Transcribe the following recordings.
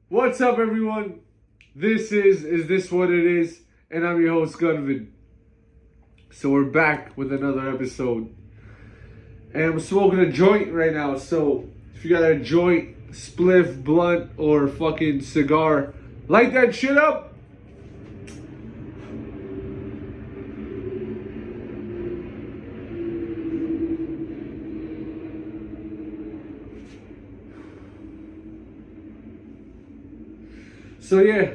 What's up, everyone? This is This What It Is? And I'm your host, Gunvin. So we're back with another episode. And I'm smoking a joint right now. So if you got a joint, spliff, blunt, or fucking cigar, light that shit up. So yeah,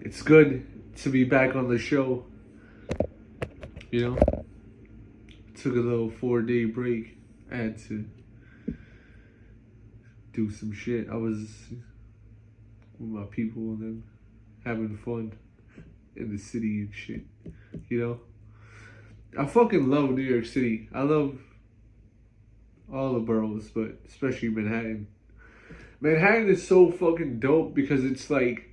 it's good to be back on the show. You know, took a little 4-day break. I had to do some shit. I was with my people and them having fun in the city and shit. You know, I fucking love New York City. I love all the boroughs, but especially Manhattan. Manhattan is so fucking dope because it's like,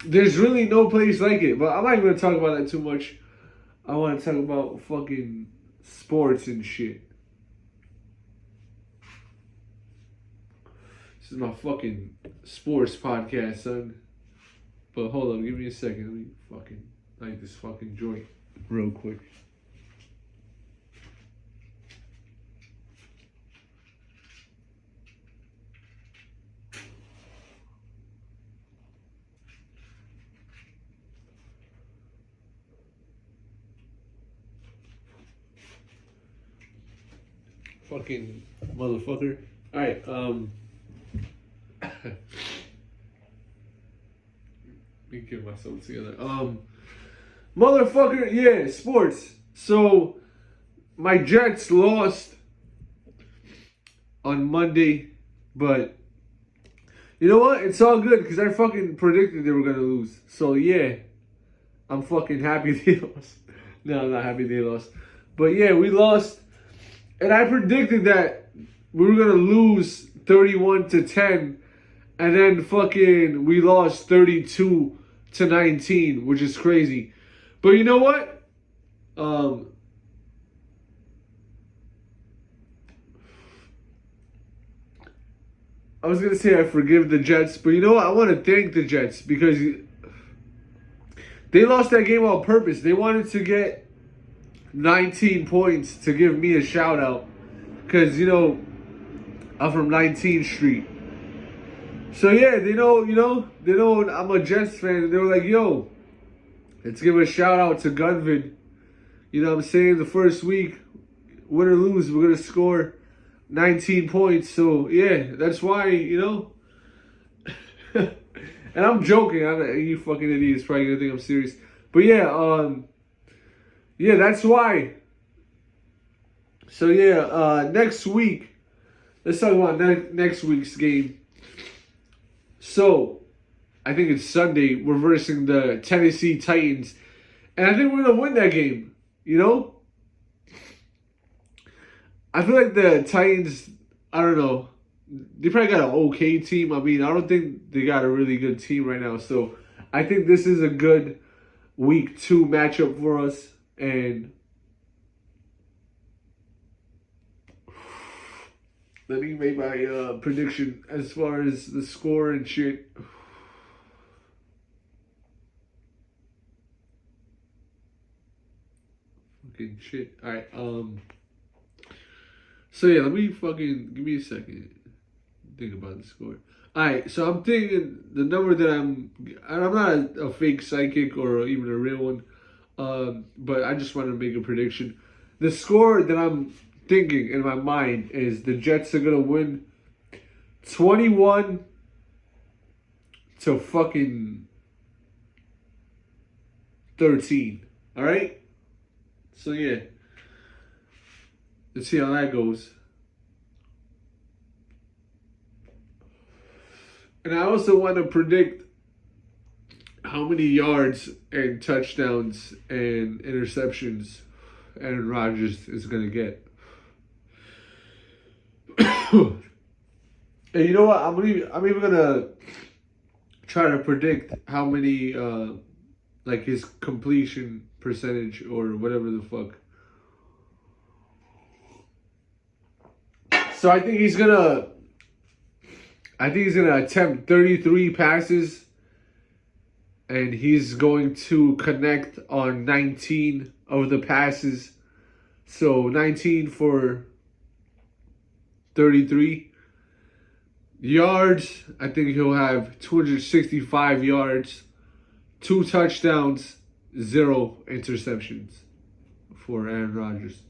there's really no place like it. But I'm not even going to talk about that too much. I want to talk about fucking sports and shit. This is my fucking sports podcast, son. But hold on, give me a second. Let me fucking light this fucking joint real quick. Fucking motherfucker. Alright, let me get myself together. Motherfucker, yeah, sports. So, my Jets lost on Monday, but you know what? It's all good because I fucking predicted they were gonna lose. So, yeah, I'm fucking happy they lost. No, I'm not happy they lost. But yeah, we lost. And I predicted that we were gonna lose 31-10, and then fucking we lost 32-19, which is crazy. But you know what? I was gonna say I forgive the Jets, but you know what? I want to thank the Jets because they lost that game on purpose. They wanted to get 19 points to give me a shout out because, you know, I'm from 19th Street. So yeah, they know I'm a Jets fan. They were like, yo, let's give a shout out to Gunvin. You know what I'm saying? The first week, win or lose, we're going to score 19 points. So yeah, that's why, you know. And I'm joking. You fucking idiots probably going to think I'm serious. But yeah, yeah, that's why. So yeah, next week, let's talk about next week's game. So, I think it's Sunday, we're versing the Tennessee Titans. And I think we're going to win that game, you know? I feel like the Titans, I don't know, they probably got an okay team. I mean, I don't think they got a really good team right now. So, I think this is a good week 2 matchup for us. And let me make my prediction as far as the score and shit. Fucking shit. Alright, so yeah, let me fucking, give me a second. Think about the score. Alright, so I'm thinking the number that I'm not a fake psychic or even a real one. But I just wanted to make a prediction. The score that I'm thinking in my mind is the Jets are gonna win 21 to fucking 13. All right. So yeah, let's see how that goes. And I also want to predict how many yards and touchdowns and interceptions Aaron Rodgers is gonna get. And you know what? I'm even gonna try to predict how many like his completion percentage or whatever the fuck. So I think he's gonna I think he's going to attempt 33 passes, and he's going to connect on 19 of the passes. So 19 for 33. Yards, I think he'll have 265 yards, 2 touchdowns, 0 interceptions for Aaron Rodgers.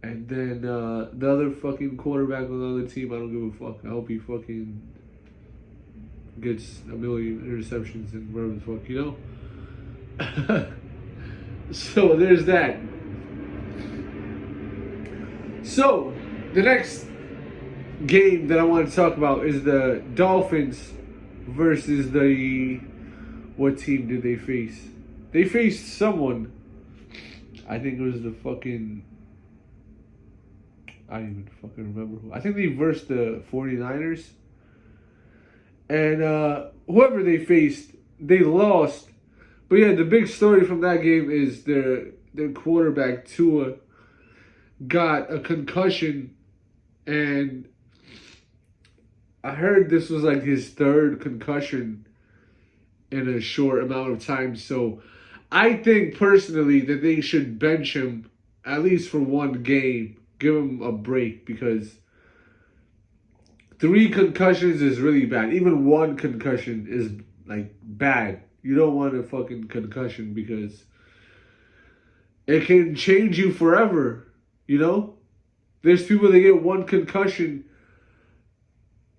And then the other fucking quarterback on the other team, I don't give a fuck. I hope he fucking gets a million interceptions and whatever the fuck, you know? So there's that. So the next game that I want to talk about is the Dolphins versus the... What team did they face? They faced someone. I think it was the fucking... I don't even fucking remember who. I think they versed the 49ers. And whoever they faced, they lost. But yeah, the big story from that game is their quarterback, Tua, got a concussion. And I heard this was like his 3rd concussion in a short amount of time. So I think personally that they should bench him at least for one game. Give him a break, because 3 concussions is really bad. Even 1 concussion is like bad. You don't want a fucking concussion because it can change you forever, you know? There's people that get 1 concussion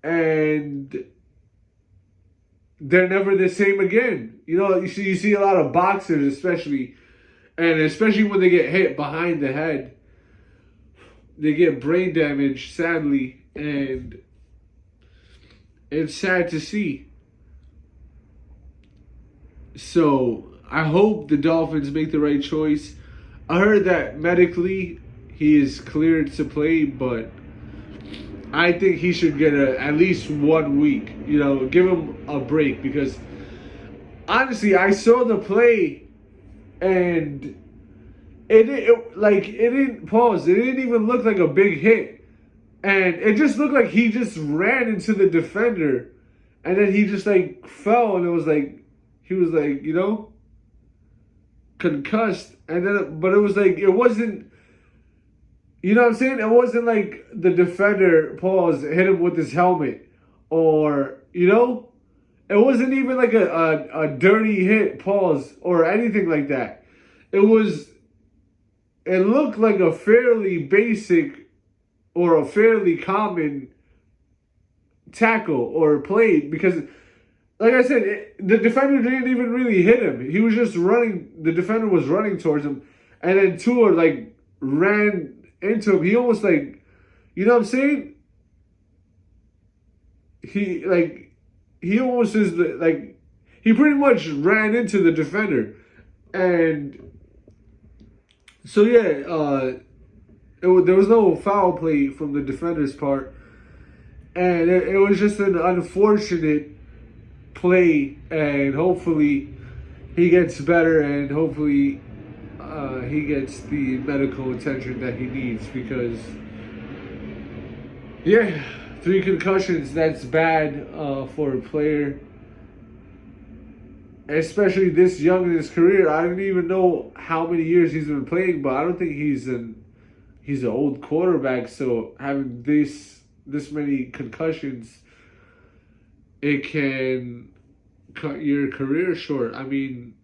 and they're never the same again. You know, you see a lot of boxers especially, and especially when they get hit behind the head, they get brain damage, sadly, and it's sad to see. So I hope the Dolphins make the right choice. I heard that medically he is cleared to play, but I think he should get at least 1 week. You know, give him a break, because honestly, I saw the play and it didn't pause. It didn't even look like a big hit, and it just looked like he just ran into the defender, and then he just like fell, and it was like he was like, you know, concussed, and then but it was like it wasn't. You know what I'm saying? It wasn't like the defender, pause, hit him with his helmet, or, you know, it wasn't even like a dirty hit, pause, or anything like that. It looked like a fairly basic or a fairly common tackle or play, because, like I said, the defender didn't even really hit him. He was just running. The defender was running towards him, and then Tua like ran into him. He almost like, you know what I'm saying? He almost is like, he pretty much ran into the defender. And so yeah, there was no foul play from the defender's part, and it was just an unfortunate play, and hopefully he gets better, and hopefully he gets the medical attention that he needs, because yeah, 3 concussions, that's bad for a player, especially this young in his career. I don't even know how many years he's been playing, but I don't think he's an old quarterback. So having this many concussions, it can cut your career short. I mean,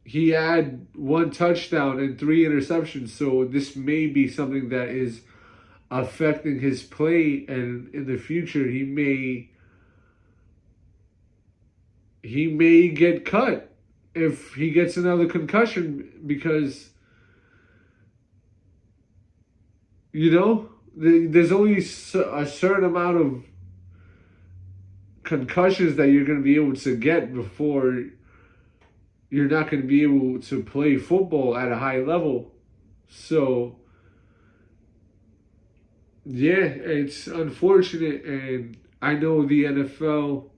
he had 1 touchdown and 3 interceptions, so this may be something that is affecting his play, and in the future he may get cut if he gets another concussion, because, you know, there's only a certain amount of concussions that you're going to be able to get before you're not going to be able to play football at a high level. So yeah, it's unfortunate, and I know the NFL,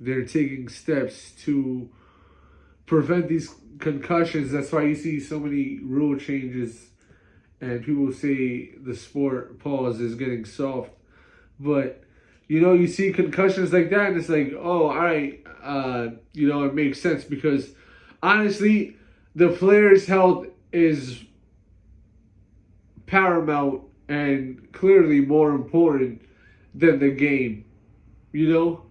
they're taking steps to prevent these concussions. That's why you see so many rule changes, and people say the sport, pause, is getting soft. But, you know, you see concussions like that, and it's like, oh, all right, you know, it makes sense because, honestly, the player's health is paramount and clearly more important than the game, you know?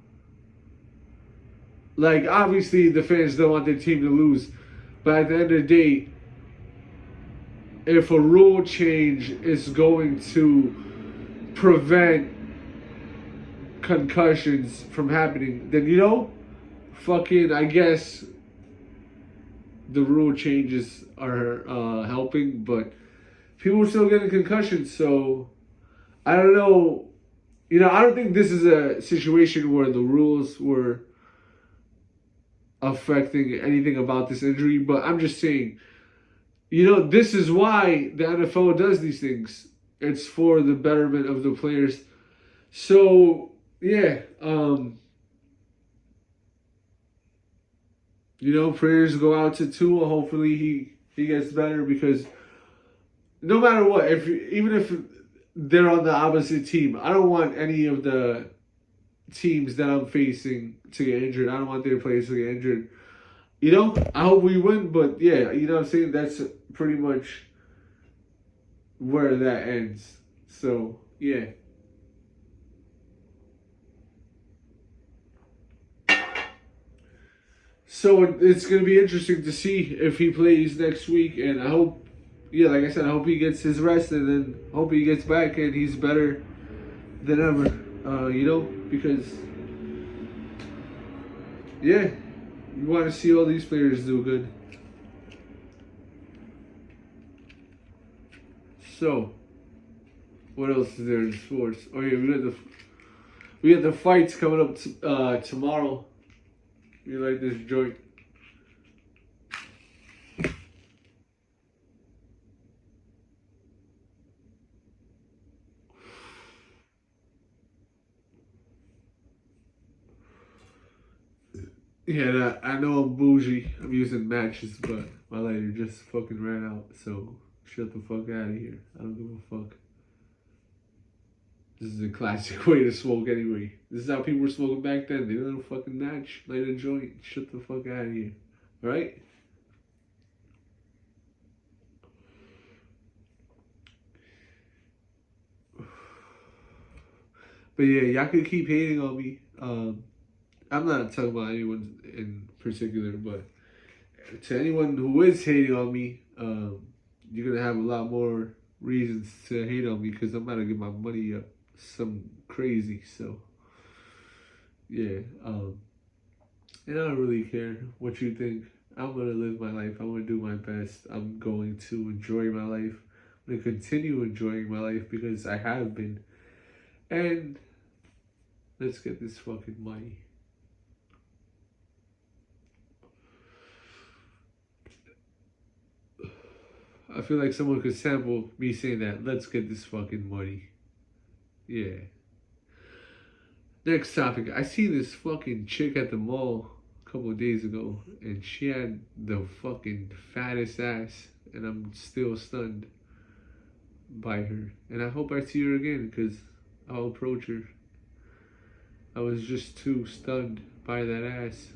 Like, obviously, the fans don't want their team to lose, but at the end of the day, if a rule change is going to prevent concussions from happening, then, you know, fucking, I guess the rule changes are helping, but people are still getting concussions, so I don't know. You know, I don't think this is a situation where the rules were affecting anything about this injury, but I'm just saying, you know, this is why the NFL does these things. It's for the betterment of the players. So, yeah, you know, prayers go out to Tua. Hopefully he gets better because no matter what, even if they're on the opposite team, I don't want any of the teams that I'm facing to get injured. I don't want their players to get injured. You know, I hope we win, but yeah, you know what I'm saying? That's pretty much where that ends. So, yeah. So it's going to be interesting to see if he plays next week, and I hope, yeah, like I said, I hope he gets his rest, and then hope he gets back and he's better than ever, you know, because, yeah, you want to see all these players do good. So, what else is there in sports? Oh yeah, we got the fights coming up tomorrow. You like this joint? Yeah, I know I'm bougie. I'm using matches, but my lighter just fucking ran out. So shut the fuck out of here. I don't give a fuck. This is a classic way to smoke anyway. This is how people were smoking back then. They didn't fucking match, light a joint, shut the fuck out of here. Alright? But yeah, y'all could keep hating on me. I'm not talking about anyone in particular, but to anyone who is hating on me, you're gonna have a lot more reasons to hate on me because I'm about to get my money up some crazy. So yeah, and I don't really care what you think. I'm gonna live my life. I'm gonna do my best. I'm going to enjoy my life. I'm gonna continue enjoying my life because I have been. And let's get this fucking money. I feel like someone could sample me saying that. Let's get this fucking money. Yeah. Next topic. I seen this fucking chick at the mall a couple of days ago, and she had the fucking fattest ass, and I'm still stunned by her. And I hope I see her again, because I'll approach her. I was just too stunned by that ass.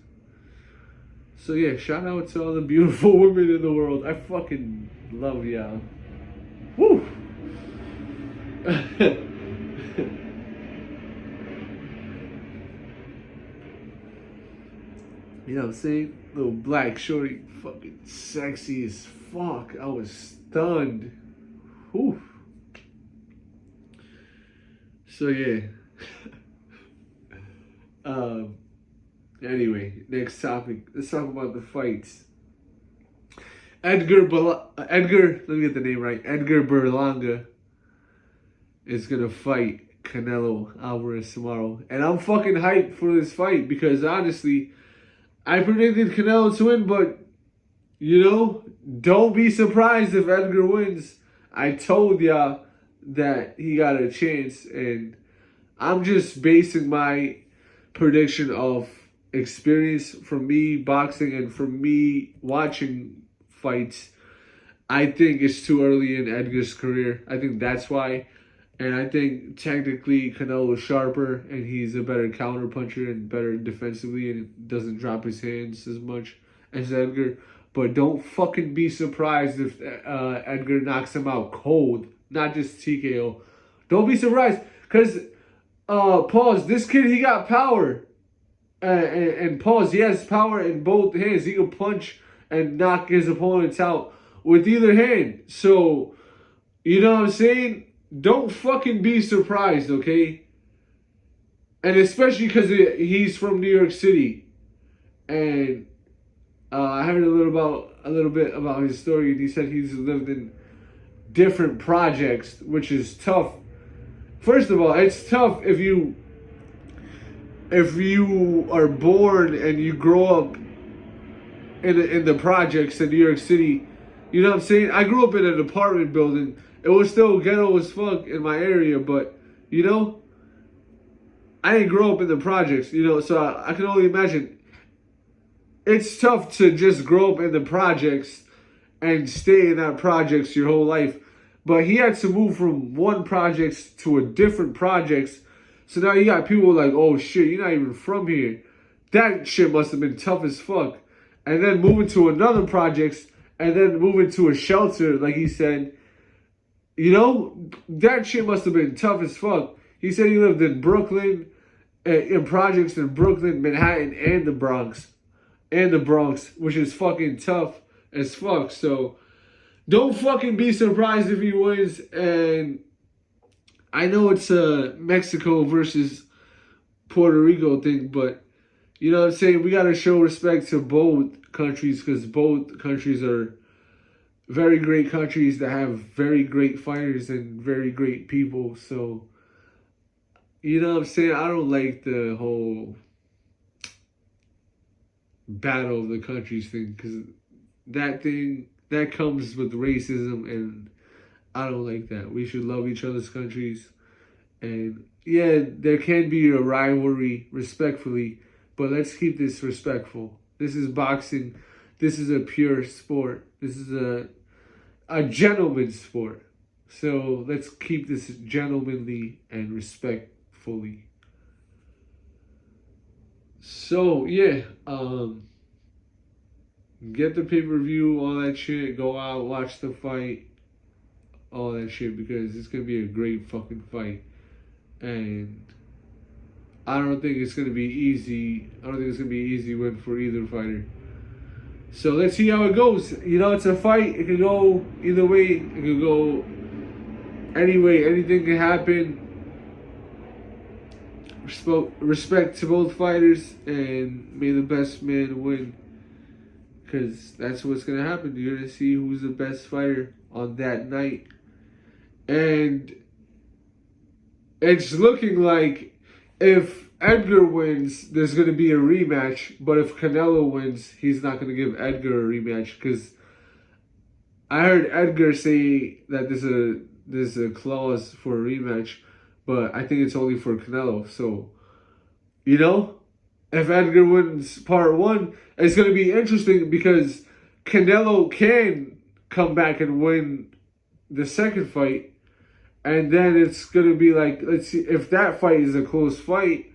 So yeah, shout out to all the beautiful women in the world. I fucking love y'all. Woo! You know what I'm saying? Little black shorty, fucking sexy as fuck. I was stunned. Whew. So yeah. Anyway, next topic. Let's talk about the fights. Edgar, let me get the name right. Edgar Berlanga is gonna fight Canelo Alvarez tomorrow, and I'm fucking hyped for this fight because honestly, I predicted Canelo to win, but you know, don't be surprised if Edgar wins. I told y'all that he got a chance, and I'm just basing my prediction of experience from me boxing and from me watching fights. I think it's too early in Edgar's career. I think that's why And I think technically Canelo's sharper and he's a better counter puncher and better defensively and doesn't drop his hands as much as Edgar. But don't fucking be surprised if Edgar knocks him out cold, not just TKO. Don't be surprised because, pause, this kid, he got power. And pause, he has power in both hands. He can punch and knock his opponents out with either hand. So, you know what I'm saying? Don't fucking be surprised, okay? And especially because he's from New York City. And I heard a little bit about his story, and he said he's lived in different projects, which is tough. First of all, it's tough if you are born and you grow up in the projects in New York City. You know what I'm saying? I grew up in an apartment building. It was still ghetto as fuck in my area, but, you know, I didn't grow up in the projects, you know, so I can only imagine. It's tough to just grow up in the projects and stay in that projects your whole life. But he had to move from one projects to a different projects. So now you got people like, oh shit, you're not even from here. That shit must have been tough as fuck. And then moving to another projects and then moving to a shelter, like he said, you know, that shit must have been tough as fuck. He said he lived in Brooklyn, in projects in Brooklyn, Manhattan, and the Bronx. Which is fucking tough as fuck. So don't fucking be surprised if he wins. And I know it's a Mexico versus Puerto Rico thing, but you know what I'm saying? We got to show respect to both countries because both countries are very great countries that have very great fighters and very great people. So, you know what I'm saying? I don't like the whole battle of the countries thing because that comes with racism, and I don't like that. We should love each other's countries. And yeah, there can be a rivalry respectfully, but let's keep this respectful. This is boxing. This is a pure sport. This is a gentleman's sport. So let's keep this gentlemanly and respectfully. So yeah, get the pay-per-view, all that shit. Go out, watch the fight, all that shit, because it's gonna be a great fucking fight. And I don't think it's gonna be easy. I don't think it's gonna be an easy win for either fighter. So let's see how it goes. You know, it's a fight. It can go either way. It can go any way. Anything can happen. Respect to both fighters, and may the best man win. Because that's what's going to happen. You're going to see who's the best fighter on that night. And it's looking like if Edgar wins, there's going to be a rematch. But if Canelo wins, he's not going to give Edgar a rematch. Because I heard Edgar say that there's a clause for a rematch. But I think it's only for Canelo. So, you know, if Edgar wins part one, it's going to be interesting because Canelo can come back and win the second fight. And then it's going to be like, let's see, if that fight is a close fight,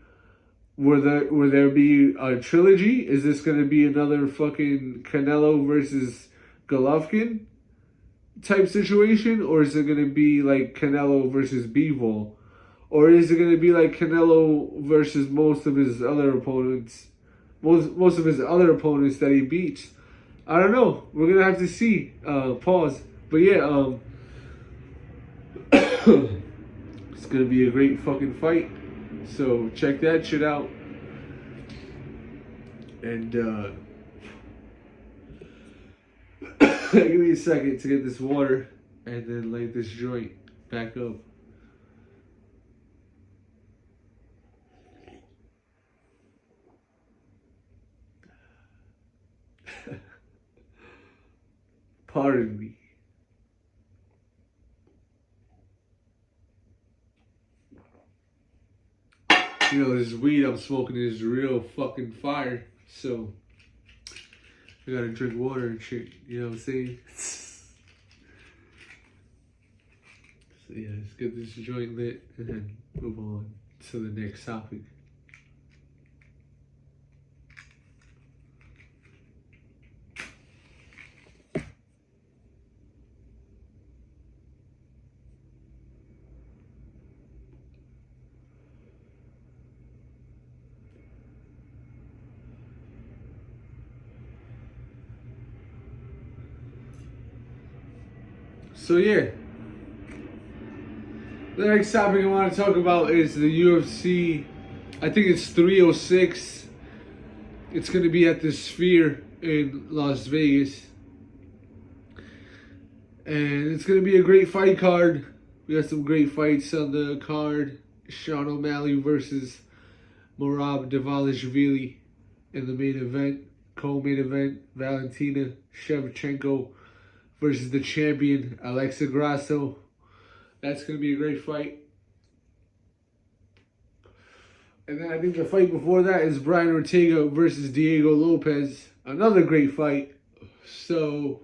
will there be a trilogy? Is this going to be another fucking Canelo versus Golovkin type situation? Or is it going to be like Canelo versus Bivol? Or is it going to be like Canelo versus most of his other opponents? Most of his other opponents that he beats. I don't know. We're going to have to see. Pause. But yeah, it's going to be a great fucking fight. So check that shit out. And give me a second to get this water and then light this joint back up. Pardon me. You know, this weed I'm smoking is real fucking fire. So, I gotta drink water and shit. You know what I'm saying? So, yeah, let's get this joint lit and then move on to the next topic. So yeah, the next topic I want to talk about is the UFC. I think it's 306. It's going to be at the Sphere in Las Vegas. And it's going to be a great fight card. We got some great fights on the card. Sean O'Malley versus Merab Dvalishvili in the main event. Co-main event, Valentina Shevchenko versus the champion, Alexa Grasso. That's going to be a great fight. And then I think the fight before that is Brian Ortega versus Diego Lopez. Another great fight. So,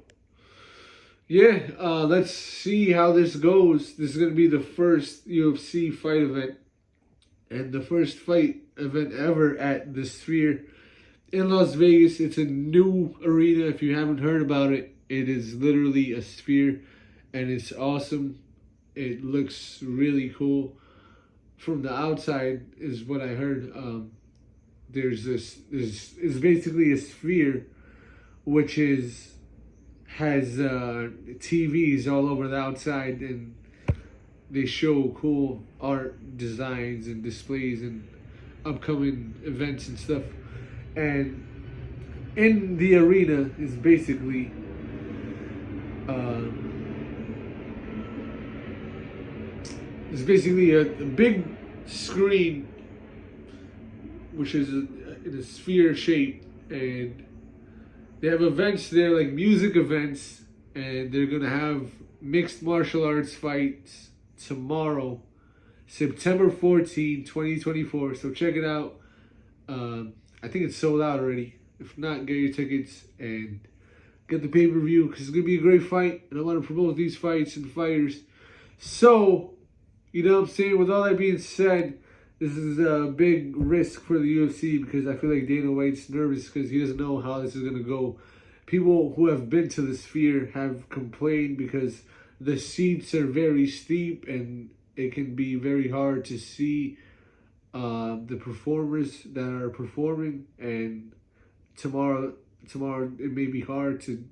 yeah, let's see how this goes. This is going to be the first UFC fight event. And the first fight event ever at the Sphere in Las Vegas. It's a new arena. If you haven't heard about it, it is literally a Sphere. And it's awesome. It looks really cool. From the outside is what I heard. There's it's basically a Sphere, which has TVs all over the outside, and they show cool art designs and displays and upcoming events and stuff. And in the arena is basically a big screen, which is in a sphere shape, and they have events there, like music events, and they're gonna have mixed martial arts fights tomorrow, September 14, 2024. So check it out. I think it's sold out already. If not, get your tickets and get the pay-per-view, because it's gonna be a great fight, and I want to promote these fights and fighters. So, you know what I'm saying? With all that being said, this is a big risk for the UFC, because I feel like Dana White's nervous because he doesn't know how this is going to go. People who have been to the Sphere have complained because the seats are very steep and it can be very hard to see the performers that are performing. And tomorrow it may be hard to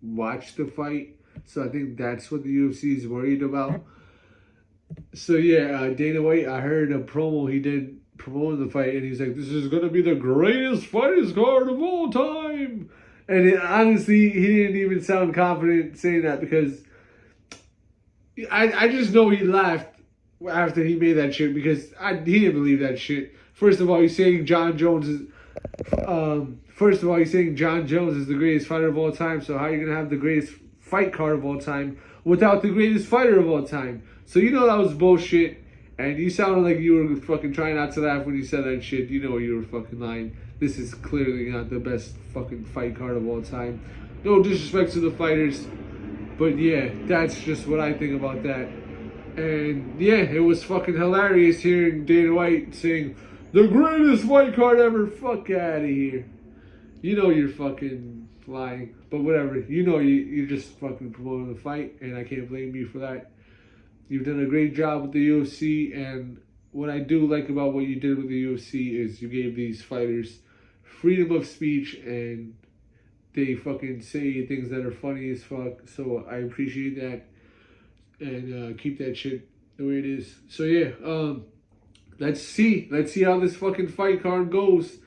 watch the fight. So I think that's what the UFC is worried about. So yeah, Dana White, I heard a promo he did promoting the fight, and he's like, "This is gonna be the greatest fighting card of all time." And honestly, he didn't even sound confident saying that, because I just know he laughed after he made that shit, because he didn't believe that shit. First of all, he's saying John Jones is the greatest fighter of all time. So how are you gonna have the greatest fight card of all time without the greatest fighter of all time? So you know that was bullshit, and you sounded like you were fucking trying not to laugh when you said that shit. You know you were fucking lying. This is clearly not the best fucking fight card of all time. No disrespect to the fighters, but yeah, that's just what I think about that. And yeah, it was fucking hilarious hearing Dana White saying, "The greatest fight card ever." Fuck out of here. You know you're fucking lying, but whatever. You know you're just fucking promoting the fight, and I can't blame you for that. You've done a great job with the UFC, and what I do like about what you did with the UFC is you gave these fighters freedom of speech, and they fucking say things that are funny as fuck. So I appreciate that, and keep that shit the way it is. So yeah, let's see how this fucking fight card goes.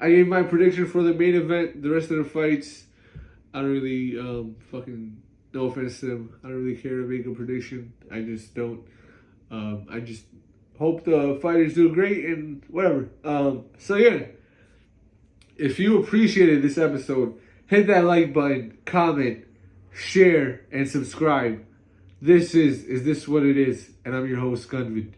I gave my prediction for the main event. The rest of the fights, I don't really fucking. No offense to them, I don't really care to make a prediction. I just don't. I just hope the fighters do great and whatever. So yeah, if you appreciated this episode, hit that like button, comment, share, and subscribe. This is this what it is? And I'm your host, Gunvid.